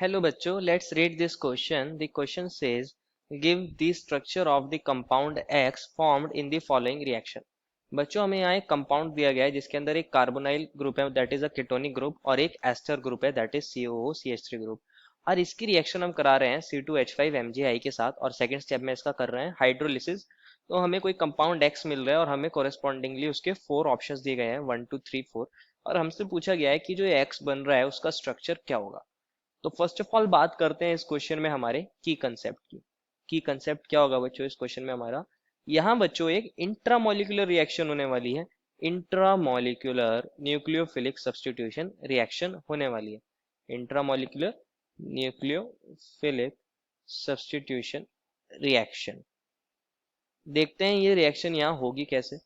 Hello बच्चों, let's read this question. The question says, give the structure of the compound X formed in the following reaction. बच्चों हमें यहाँ एक compound दिया गया है जिसके अंदर एक कार्बोनाइल ग्रुप है that is a ketonic group और एक एस्टर ग्रुप है दैट इज COOCH3 ग्रुप और इसकी रिएक्शन हम करा रहे हैं C2H5MgI के साथ और सेकंड स्टेप में इसका कर रहे हैं हाइड्रोलिसिस। तो हमें कोई कंपाउंड X मिल रहा है और हमें कोरेस्पॉन्डिंगली उसके 4 ऑप्शंस दिए गए हैं 1 2 3 4 और हमसे पूछा गया है कि जो X बन रहा है उसका स्ट्रक्चर क्या होगा। तो फर्स्ट ऑफ ऑल बात करते हैं इस क्वेश्चन में हमारे की कंसेप्ट की। की कंसेप्ट क्या होगा बच्चों इस क्वेश्चन में हमारा, यहाँ बच्चों एक इंट्रामोलिकुलर रिएक्शन होने वाली है। इंट्रामोलिकुलर न्यूक्लियोफिलिक सब्स्टिट्यूशन रिएक्शन होने वाली है। Intramolecular nucleophilic substitution reaction. देखते हैं ये रिएक्शन यहाँ होगी कैसे।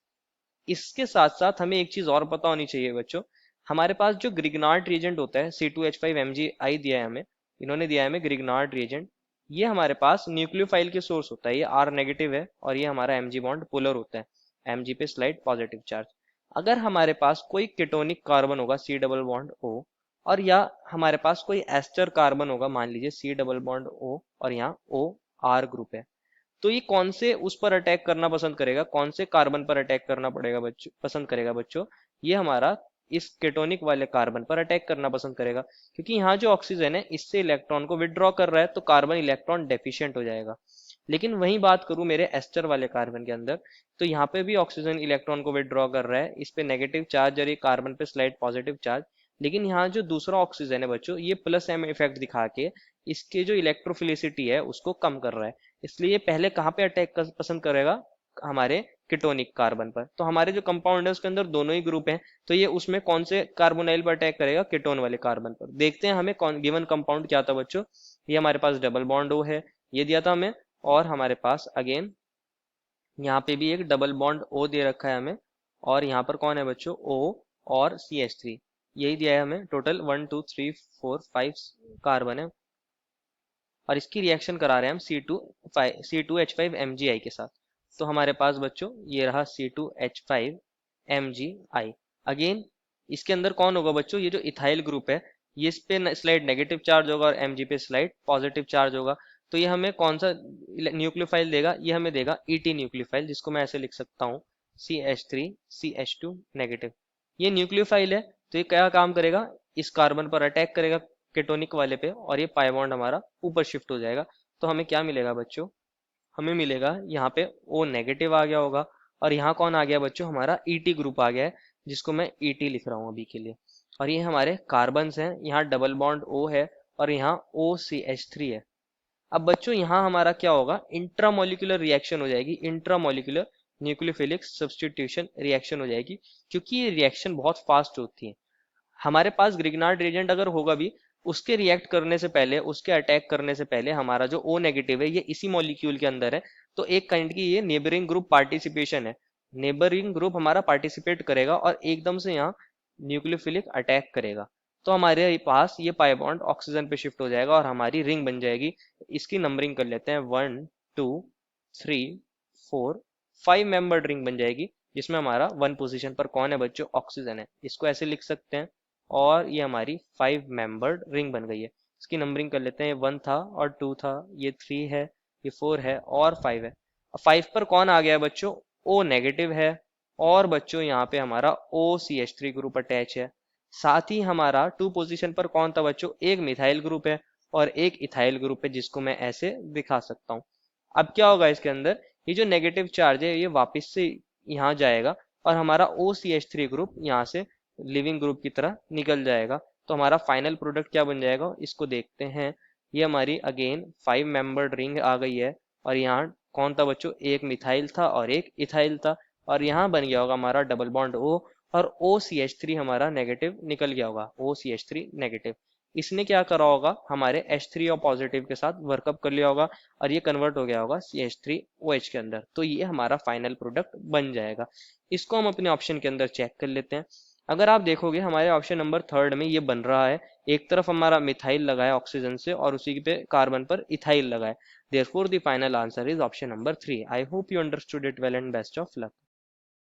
इसके साथ साथ हमें एक चीज और पता होनी चाहिए बच्चों, हमारे पास जो ग्रिग्नार्ड रिएजेंट होता है C2H5MgI दिया है हमें, इन्होंने दिया है हमें ग्रिग्नार्ड रिएजेंट। ये हमारे पास न्यूक्लियोफाइल के सोर्स होता है, ये R नेगेटिव है और ये हमारा Mg बॉन्ड पोलर होता है, Mg पे स्लाइड पॉजिटिव चार्ज। अगर हमारे पास कोई कीटोनिक कार्बन होगा C डबल बॉन्ड O और या हमारे पास कोई एस्टर कार्बन होगा, मान लीजिए C डबल बॉन्ड O और यहाँ O R ग्रुप है, तो ये कौन से उस पर अटैक करना पसंद करेगा, कौन से कार्बन पर अटैक करना पड़ेगा बच्चों, पसंद करेगा बच्चों, ये हमारा इस केटोनिक वाले कार्बन पर अटैक करना पसंद करेगा। क्योंकि यहाँ जो ऑक्सीजन है इससे इलेक्ट्रॉन को विड्रॉ कर रहा है तो कार्बन इलेक्ट्रॉन डेफिशिएंट हो जाएगा। लेकिन वही बात करूं मेरे एस्टर वाले कार्बन के अंदर, तो यहाँ पे भी ऑक्सीजन इलेक्ट्रॉन को विड्रॉ कर रहा है, इस पे नेगेटिव चार्ज और ये कार्बन पे स्लाइड पॉजिटिव चार्ज। लेकिन यहाँ जो दूसरा ऑक्सीजन है बच्चों, ये प्लस एम इफेक्ट दिखा के इसके जो इलेक्ट्रोफिलिसिटी है उसको कम कर रहा है। इसलिए ये पहले कहाँ पे अटैक कर पसंद करेगा, हमारे कीटोनिक कार्बन पर। तो हमारे जो कंपाउंड है उसके अंदर दोनों ही ग्रुप हैं, तो ये उसमें कौन से कार्बोनाइल पर अटैक करेगा, कीटोन वाले कार्बन पर। देखते हैं हमें कौन गिवन कंपाउंड क्या था बच्चों। ये हमारे पास डबल बॉन्ड O है, ये दिया था हमें, और हमारे पास अगेन यहाँ पे भी एक डबल बॉन्ड O दे रखा है हमें, और यहाँ पर कौन है बच्चों, O और CH3, यही दिया है हमें। टोटल 1 2 3 4 5 कार्बन है और इसकी रिएक्शन करा रहे हैं हम C2H5MgI के साथ। तो हमारे पास बच्चों ये रहा C2H5MgI। अगेन इसके अंदर कौन होगा बच्चों, ये जो इथाइल ग्रुप है, ये इस पे स्लाइड नेगेटिव चार्ज होगा और Mg पे स्लाइड पॉजिटिव चार्ज होगा। तो ये हमें कौन सा न्यूक्लियोफाइल देगा, ये हमें देगा ET न्यूक्लियोफाइल, जिसको मैं ऐसे लिख सकता हूँ CH3CH2 नेगेटिव। ये न्यूक्लियोफाइल है तो ये क्या काम करेगा, इस कार्बन पर अटैक करेगा केटोनिक वाले पे और ये पाई बॉन्ड हमारा ऊपर शिफ्ट हो जाएगा। तो हमें क्या मिलेगा बच्चों, हमें मिलेगा यहाँ पे O नेगेटिव आ गया होगा और यहाँ कौन आ गया बच्चों, हमारा ET ग्रुप आ गया है, जिसको मैं ET लिख रहा हूँ अभी के लिए। और ये हमारे कार्बन्स हैं, यहाँ डबल बॉन्ड O है और यहाँ OCH3 है। अब बच्चों यहाँ हमारा क्या होगा, इंट्रामोलिकुलर रिएक्शन हो जाएगी, इंट्रामोलिकुलर न्यूक्लियोफिलिक सब्स्टिट्यूशन रिएक्शन हो जाएगी, क्योंकि ये रिएक्शन बहुत फास्ट होती है। हमारे पास ग्रिग्नार्ड रिएजेंट अगर होगा भी, उसके रिएक्ट करने से पहले, उसके अटैक करने से पहले हमारा जो O नेगेटिव है ये इसी मॉलिक्यूल के अंदर है, तो एक काइंड की ये नेबरिंग ग्रुप पार्टिसिपेशन है। नेबरिंग ग्रुप हमारा पार्टिसिपेट करेगा और एकदम से यहाँ न्यूक्लियोफिलिक अटैक करेगा, तो हमारे पास ये पाई बॉन्ड ऑक्सीजन पे शिफ्ट हो जाएगा और हमारी रिंग बन जाएगी। इसकी नंबरिंग कर लेते हैं, 1 2 3 4 5 मेंबर्ड रिंग बन जाएगी, जिसमें हमारा 1 पोजीशन पर कौन है बच्चों, ऑक्सीजन है। इसको ऐसे लिख सकते हैं और ये हमारी 5 मेंबर्ड रिंग बन गई है। इसकी नंबरिंग कर लेते हैं, 1 था और 2 था, ये 3 है, ये 4 है और 5 है। अब 5 पर कौन आ गया बच्चों, O नेगेटिव है और बच्चों यहाँ पे हमारा OCH3 ग्रुप अटैच है। साथ ही हमारा 2 पोजीशन पर कौन था बच्चों, एक मिथाइल ग्रुप है और एक इथाइल ग्रुप है, जिसको मैं ऐसे दिखा सकता हूँ। अब क्या होगा इसके अंदर, ये जो नेगेटिव चार्ज है ये वापस से यहाँ जाएगा और हमारा OCH3 ग्रुप यहाँ से लिविंग ग्रुप की तरह निकल जाएगा। तो हमारा फाइनल प्रोडक्ट क्या बन जाएगा, इसको देखते हैं। ये हमारी अगेन 5 मेंबर्ड रिंग आ गई है और यहाँ कौन था बच्चों, एक मिथाइल था और एक इथाइल था, और यहाँ बन गया होगा हमारा डबल बॉन्ड O और OCH3 हमारा नेगेटिव निकल गया होगा, OCH3 नेगेटिव। इसने क्या करा होगा, हमारे H3 और पॉजिटिव के साथ वर्कअप कर लिया होगा और ये कन्वर्ट हो गया होगा CH3OH के अंदर, तो ये हमारा फाइनल प्रोडक्ट बन जाएगा। इसको हम अपने ऑप्शन के अंदर चेक कर लेते हैं। अगर आप देखोगे हमारे ऑप्शन नंबर 3 में ये बन रहा है, एक तरफ हमारा मिथाइल लगा है ऑक्सीजन से और उसी पे कार्बन पर इथाइल लगा है। Therefore the final answer is option number 3. I hope you understood it well and best of luck.